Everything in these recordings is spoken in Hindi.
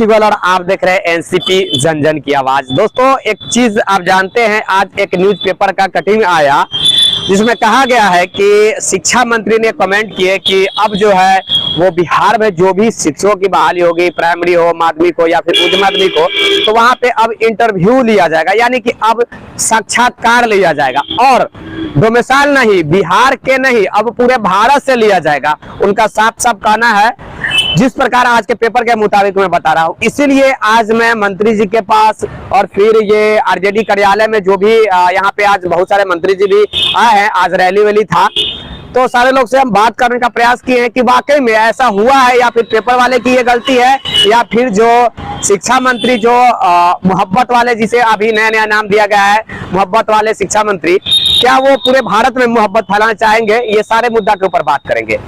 केवल और आप देख रहे हैं एनसीपी जन जन की आवाज। दोस्तों एक चीज आप जानते हैं, आज एक न्यूज़पेपर का कटिंग आया जिसमें कहा गया है कि शिक्षा मंत्री ने कमेंट किए कि अब जो है वो बिहार में जो भी शिक्षकों की बहाली होगी, प्राइमरी हो, माध्यमिक हो या फिर उच्च माध्यमिक हो, तो वहां पे अब इंटरव्यू लिया जाएगा, यानी कि अब साक्षात्कार लिया जाएगा और डोमिसाइल नहीं, बिहार के नहीं, अब पूरे भारत से लिया जाएगा। उनका साफ साफ कहना है, जिस प्रकार आज के पेपर के मुताबिक मैं बता रहा हूं। इसीलिए आज मैं मंत्री जी के पास और फिर ये आरजेडी कार्यालय में जो भी यहाँ पे आज बहुत सारे मंत्री जी भी आए हैं, आज रैली वैली था, तो सारे लोग से हम बात करने का प्रयास किए हैं कि वाकई में ऐसा हुआ है या फिर पेपर वाले की ये गलती है या फिर जो शिक्षा मंत्री जो मोहब्बत वाले, जिसे अभी नया नया नाम दिया गया है मोहब्बत वाले शिक्षा मंत्री, क्या वो पूरे भारत में मोहब्बत फैलाना चाहेंगे, ये सारे मुद्दा के ऊपर बात करेंगे।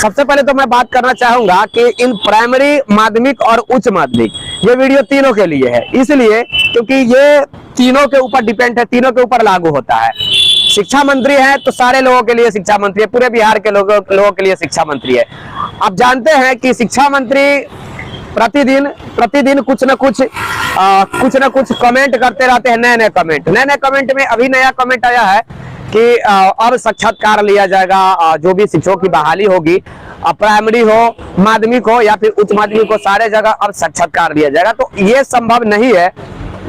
सबसे पहले तो मैं बात करना चाहूंगा कि इन प्राइमरी, माध्यमिक और उच्च माध्यमिक, ये वीडियो तीनों के लिए है, इसलिए क्योंकि ये तीनों के ऊपर डिपेंड है, तीनों के ऊपर लागू होता है। शिक्षा मंत्री है तो सारे लोगों के लिए शिक्षा मंत्री है, पूरे बिहार के लोगों के लिए शिक्षा मंत्री है। आप जानते हैं कि शिक्षा मंत्री प्रतिदिन कुछ न कुछ कमेंट करते रहते हैं, नए नए कमेंट में अभी नया कमेंट आया है कि अब साक्षात्कार लिया जाएगा, जो भी शिक्षकों की बहाली होगी, प्राइमरी हो, माध्यमिक हो या फिर उच्च माध्यमिक हो, सारे जगह अब साक्षात्कार लिया जाएगा। तो ये संभव नहीं है,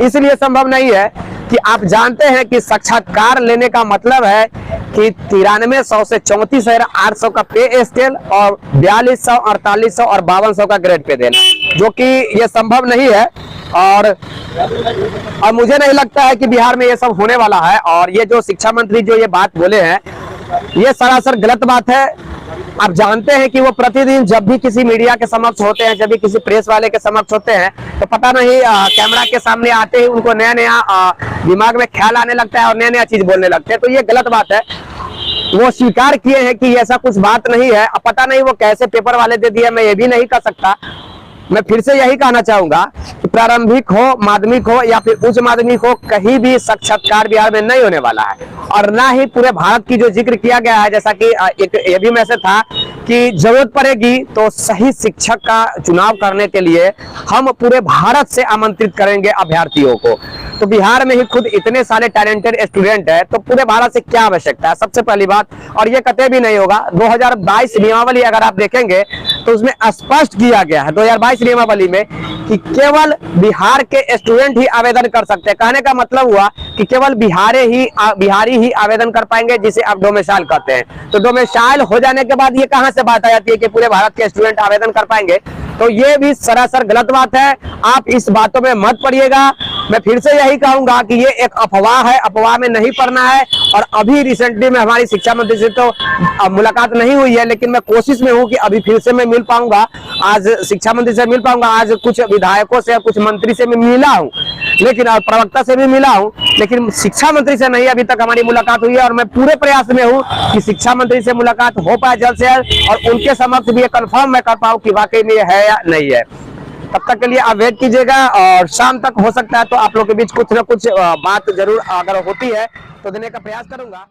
इसलिए संभव नहीं है कि आप जानते हैं कि साक्षात्कार लेने का मतलब है कि 9300 से 34,800 का पे स्केल और 4200, 4800 और 5200 का ग्रेड पे देना, जो कि ये संभव नहीं है। और मुझे नहीं लगता है कि बिहार में ये सब होने वाला है। और ये जो शिक्षा मंत्री जो ये बात बोले हैं, ये सरासर गलत बात है। आप जानते हैं कि वो प्रतिदिन जब भी किसी मीडिया के समक्ष होते हैं, जब भी किसी प्रेस वाले के समक्ष होते हैं, तो पता नहीं कैमरा के सामने आते ही उनको नया नया दिमाग में ख्याल आने लगता है और नया नया चीज बोलने लगते हैं, तो ये गलत बात है। वो स्वीकार किए हैं कि ऐसा कुछ बात नहीं है। अब पता नहीं वो कैसे पेपर वाले दे दिए, मैं ये भी नहीं कह सकता। मैं फिर से यही कहना चाहूंगा कि प्रारंभिक हो, माध्यमिक हो या फिर उच्च माध्यमिक हो, कहीं भी साक्षात्कार बिहार में नहीं होने वाला है। और ना ही पूरे भारत की जो जिक्र किया गया है, जैसा कि एक ये भी मैसेज था कि जरूरत पड़ेगी तो सही शिक्षक का चुनाव करने के लिए हम पूरे भारत से आमंत्रित करेंगे अभ्यर्थियों को। तो बिहार में ही खुद इतने सारे टैलेंटेड स्टूडेंट है, तो पूरे भारत से क्या आवश्यकता है, सबसे पहली बात। और ये कतई भी नहीं होगा। 2022 नियमावली अगर आप देखेंगे तो उसमें स्पष्ट किया गया है 2022 नियमावली में कि केवल बिहार के स्टूडेंट ही आवेदन कर सकते हैं। कहने का मतलब हुआ कि केवल बिहारी ही आवेदन कर पाएंगे, जिसे आप डोमिसाइल कहते हैं। तो डोमिसाइल हो जाने के बाद ये कहां से बात आ जाती है कि पूरे भारत के स्टूडेंट आवेदन कर पाएंगे, तो ये भी सरासर गलत बात है। आप इस बातों में मत पड़िएगा। मैं फिर से यही कहूंगा कि ये एक अफवाह है, अफवाह में नहीं पड़ना है। और अभी रिसेंटली में हमारी शिक्षा मंत्री से तो मुलाकात नहीं हुई है, लेकिन मैं कोशिश में हूं कि अभी फिर से मैं मिल पाऊंगा, आज शिक्षा मंत्री से मिल पाऊंगा, आज कुछ विधायकों से, कुछ मंत्री से मैं मिला हूं, लेकिन और प्रवक्ता से भी मिला हूं, लेकिन शिक्षा मंत्री से नहीं अभी तक हमारी मुलाकात हुई है। और मैं पूरे प्रयास में हूं कि शिक्षा मंत्री से मुलाकात हो पाए जल्द से जल्द और उनके समक्ष भी ये कंफर्म मैं कर पाऊं कि वाकई में ये है या नहीं है। तब तक के लिए आप वेट कीजिएगा और शाम तक हो सकता है तो आप लोग के बीच कुछ ना कुछ बात जरूर अगर होती है तो देने का प्रयास करूंगा।